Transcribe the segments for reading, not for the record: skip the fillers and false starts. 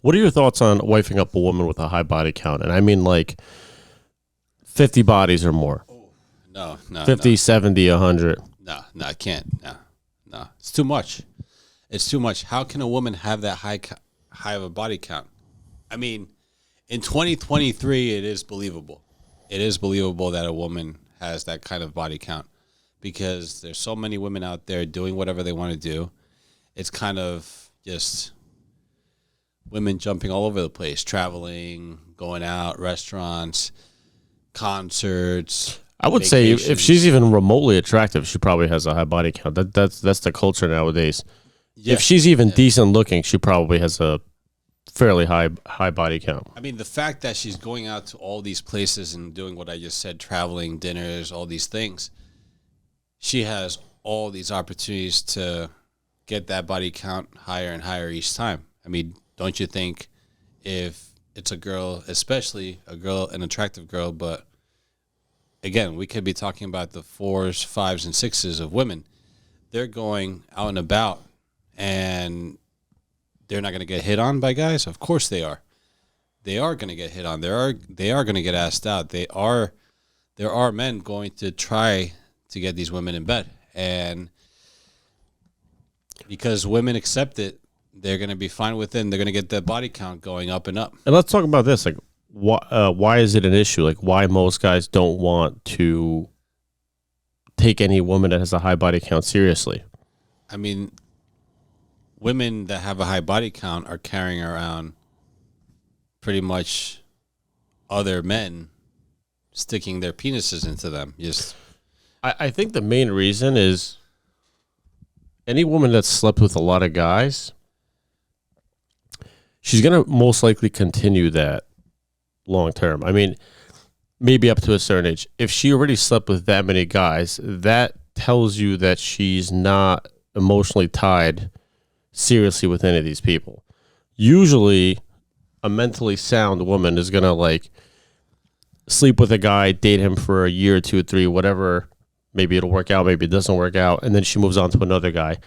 What are your thoughts on wifing up a woman with a high body count? And I mean like 50 bodies or more. No, 50, 70, 100. No, I can't. No. It's too much. It's too much. How can a woman have that high of a body count? I mean, in 2023, it is believable. It is believable that a woman has that kind of body count because there's so many women out there doing whatever they want to do. It's kind of just women jumping all over the place, traveling, going out, restaurants, concerts. I would say if she's even remotely attractive, she probably has a high body count. That's the culture nowadays. Yeah. If she's even decent looking, she probably has a fairly high body count. I mean, the fact that she's going out to all these places and doing what I just said, traveling, dinners, all these things, she has all these opportunities to get that body count higher and higher each time. I mean, don't you think if it's a girl, especially an attractive girl, but again, we could be talking about the 4s, 5s, and 6s of women. They're going out and about, and they're not going to get hit on by guys. Of course they are. They are going to get hit on. They are going to get asked out. There are men going to try to get these women in bed, and because women accept it, they're going to be fine with it. And they're going to get the body count going up and up. And let's talk about this. Like, why is it an issue? Like, why most guys don't want to take any woman that has a high body count seriously? I mean, women that have a high body count are carrying around pretty much other men sticking their penises into them. I think the main reason is any woman that's slept with a lot of guys, she's going to most likely continue that long term. I mean, maybe up to a certain age. If she already slept with that many guys, that tells you that she's not emotionally tied seriously with any of these people. Usually, a mentally sound woman is going to like sleep with a guy, date him for a year, 2 or 3, whatever. Maybe it'll work out, maybe it doesn't work out, and then she moves on to another guy.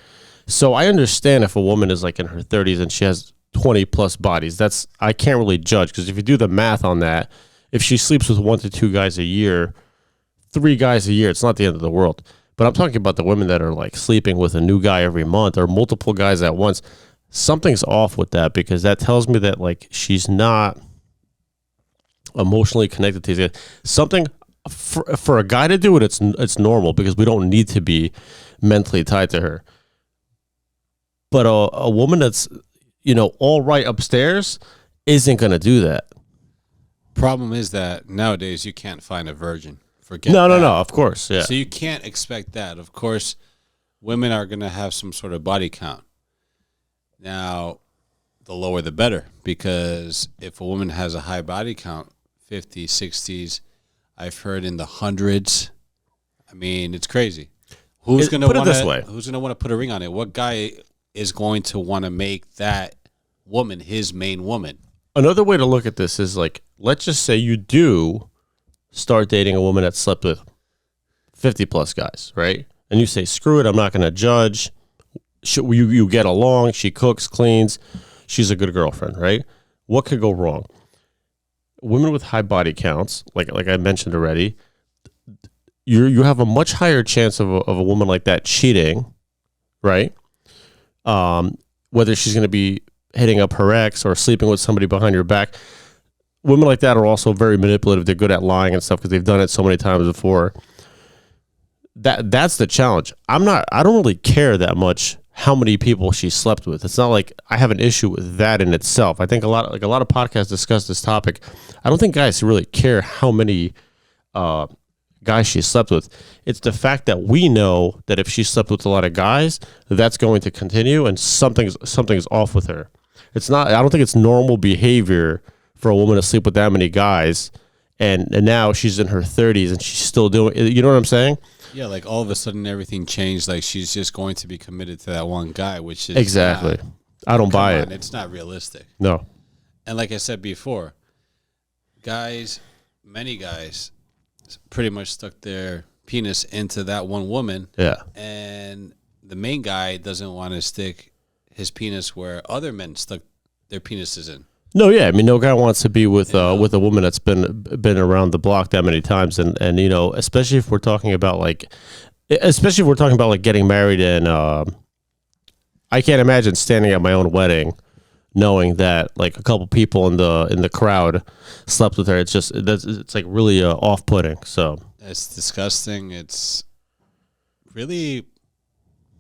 So I understand if a woman is like in her 30s and she has 20 plus bodies. I can't really judge, because if you do the math on that, if she sleeps with 1 to 2 guys a year, 3 guys a year, it's not the end of the world. But I'm talking about the women that are like sleeping with a new guy every month or multiple guys at once. Something's off with that, because that tells me that like she's not emotionally connected to these guys. Something for a guy to do it, it's normal, because we don't need to be mentally tied to her. But a woman that's, all right upstairs isn't going to do that. Problem is that nowadays you can't find a virgin. Forget No, that. of course, yeah. So you can't expect that. Of course, women are going to have some sort of body count. Now, the lower the better, because if a woman has a high body count, 50s, 60s, I've heard in the hundreds, I mean, it's crazy. Who's going to want to put a ring on it? What guy is going to want to make that woman his main woman? Another way to look at this is like, let's just say you do start dating a woman that slept with 50 plus guys, right? And you say, screw it, I'm not going to judge. You get along, she cooks, cleans, she's a good girlfriend, right? What could go wrong? Women with high body counts, like I mentioned already, you have a much higher chance of a woman like that cheating, right? Whether she's going to be hitting up her ex or sleeping with somebody behind your back. Women like that are also very manipulative. They're good at lying and stuff because they've done it so many times before. That's the challenge. I don't really care that much how many people she slept with. It's not like I have an issue with that in itself. I think a lot of podcasts discuss this topic. I don't think guys really care how many guys she slept with. It's the fact that we know that if she slept with a lot of guys, that's going to continue, and something's off with her. It's not. I don't think it's normal behavior for a woman to sleep with that many guys, and now she's in her 30s and she's still doing. You know what I'm saying? Yeah, like all of a sudden everything changed. Like she's just going to be committed to that one guy, which is exactly. I don't buy it. It's not realistic. No. And like I said before, many guys pretty much stuck their penis into that one woman. Yeah. And the main guy doesn't want to stick his penis where other men stuck their penis is in. No, yeah, I mean, no guy wants to be with a woman that's been around the block that many times, and you know, especially if we're talking about like getting married, and I can't imagine standing at my own wedding, knowing that like a couple people in the crowd slept with her. It's like really off putting. So It's disgusting. It's really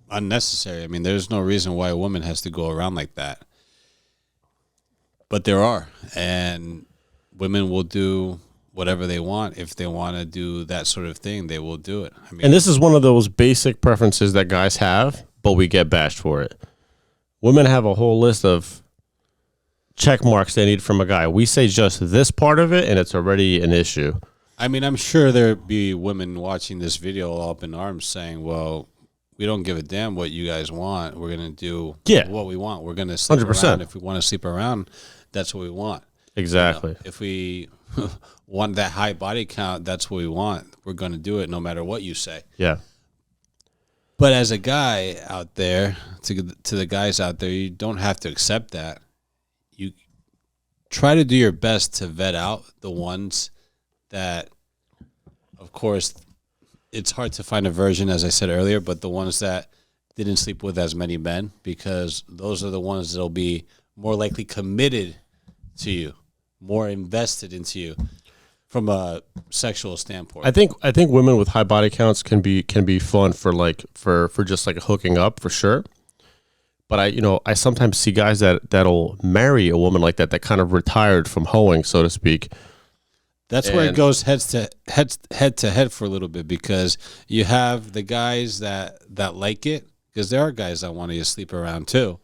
unnecessary. I mean, there's no reason why a woman has to go around like that. But there are, and women will do whatever they want. If they want to do that sort of thing, they will do it. I mean, and this is one of those basic preferences that guys have, but we get bashed for it. Women have a whole list of check marks they need from a guy. We say just this part of it, and it's already an issue. I mean, I'm sure there'd be women watching this video all up in arms saying, well, we don't give a damn what you guys want. We're going to do what we want. We're going to sleep 100%. around. If we want to sleep around, that's what we want. Exactly. You know, if we want that high body count, that's what we want. We're going to do it no matter what you say. Yeah. But as a guy out there, to the guys out there, you don't have to accept that. You try to do your best to vet out the ones that, of course, it's hard to find a version, as I said earlier, but the ones that didn't sleep with as many men, because those are the ones that'll be more likely committed to you, more invested into you from a sexual standpoint. I think women with high body counts can be fun for just like hooking up for sure. But I sometimes see guys that'll marry a woman like that kind of retired from hoeing, so to speak. That's where it goes head to head for a little bit, because you have the guys that like it, because there are guys that want to sleep around too.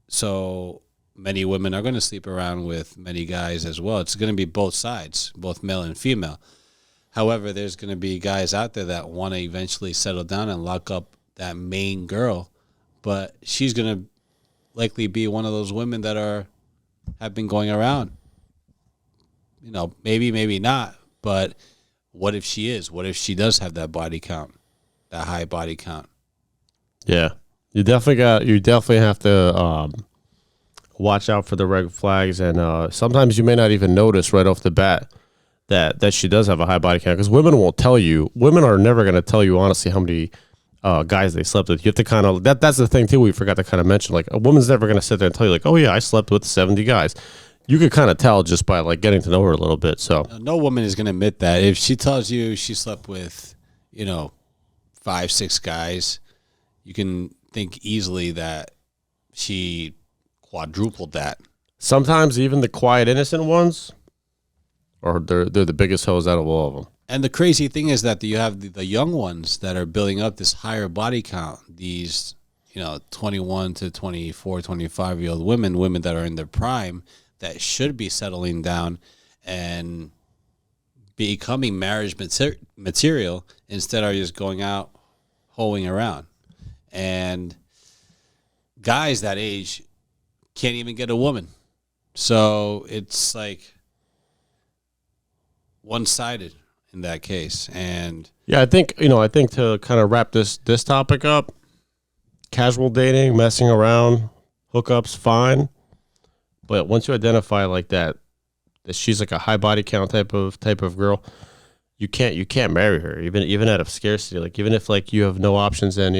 So many women are going to sleep around with many guys as well. It's going to be both sides, both male and female. However, there's going to be guys out there that want to eventually settle down and lock up that main girl, but she's going to likely be one of those women that have been going around. You know, maybe not, but what if she is? What if she does have that body count, that high body count? Yeah, you definitely have to watch out for the red flags, and sometimes you may not even notice right off the bat that she does have a high body count, because women won't tell you. Women are never going to tell you honestly how many guys they slept with. You have to kind of that's the thing too. We forgot to kind of mention, like, a woman's never going to sit there and tell you like, oh yeah, I slept with 70 guys. You could kind of tell just by like getting to know her a little bit. So no woman is going to admit that. If she tells you she slept with, 5-6 guys, you can think easily that she quadrupled that. Sometimes even the quiet, innocent ones, or they're the biggest hoes out of all of them. And the crazy thing is that you have the young ones that are building up this higher body count. These, 21 to 24, 25-year-old women that are in their prime, that should be settling down and becoming marriage material, instead are just going out hoeing around. And guys that age can't even get a woman. So it's like one-sided in that case. And yeah, I think to kind of wrap this topic up, casual dating, messing around, hookups, fine. But once you identify like that she's like a high body count type of girl, you can't marry her, even out of scarcity. Like, even if like you have no options, and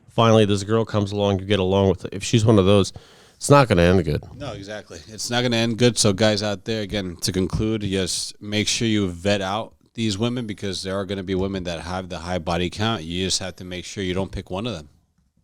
finally this girl comes along, you get along with it. If she's one of those, it's not going to end good. No, exactly. It's not going to end good. So guys out there, again, to conclude, just make sure you vet out these women, because there are going to be women that have the high body count. You just have to make sure you don't pick one of them.